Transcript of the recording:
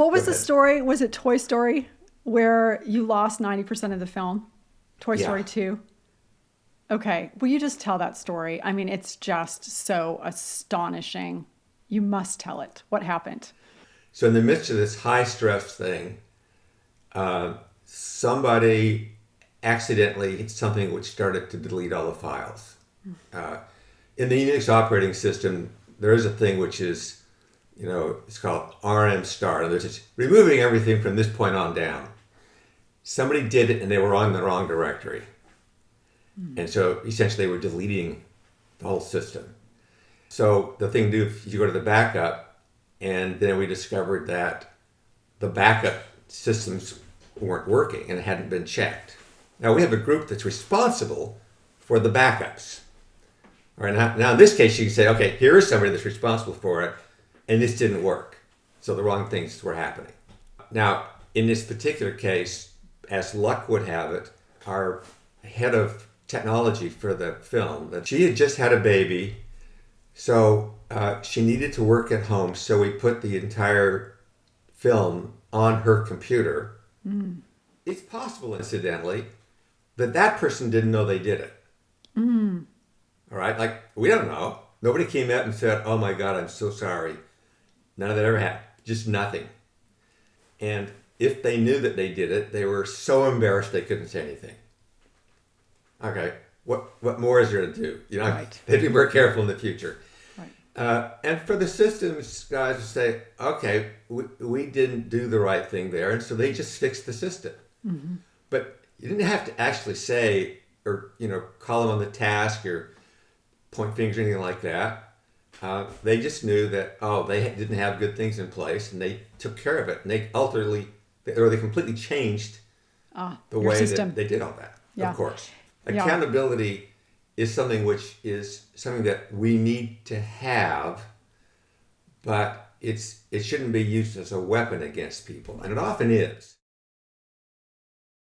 What Go was the ahead. story? Was it Toy Story where you lost 90% of the film? Toy Yeah. Story 2? Okay. Will you just tell that story? I mean, it's just so astonishing. You must tell it. What happened? So in the midst of this high stress thing, somebody accidentally hit something which started to delete all the files. Uh, in the Unix operating system, there is a thing which is, it's called RM start. And there's just removing everything from this point on down. Somebody did it and they were on the wrong directory. And so essentially they were deleting the whole system. So the thing to do is you go to the backup, and then we discovered that the backup systems weren't working and it hadn't been checked. Now we have a group that's responsible for the backups. All right, now in this case you can say, okay, here is somebody that's responsible for it, and this didn't work. So the wrong things were happening. Now, in this particular case, as luck would have it, our head of technology for the film, that she had just had a baby, so she needed to work at home, so we put the entire film on her computer. It's possible, incidentally, that that person didn't know they did it. All right, like we don't know. Nobody came out and said, "Oh my God, I'm so sorry." None of that ever happened. Just nothing. And if they knew that they did it, they were so embarrassed they couldn't say anything. Okay, what more is there to do? Right. They'd be more careful in the future. Right. And for the systems guys to say, okay, we didn't do the right thing there, and so they just fixed the system. But you didn't have to actually say, or call them on the task or point fingers or anything like that. They just knew that they didn't have good things in place, and they took care of it, and they completely changed the Your way system. that they did all that. Yeah. Of course, Yeah. accountability is something which is something that we need to have, but it shouldn't be used as a weapon against people, and it often is.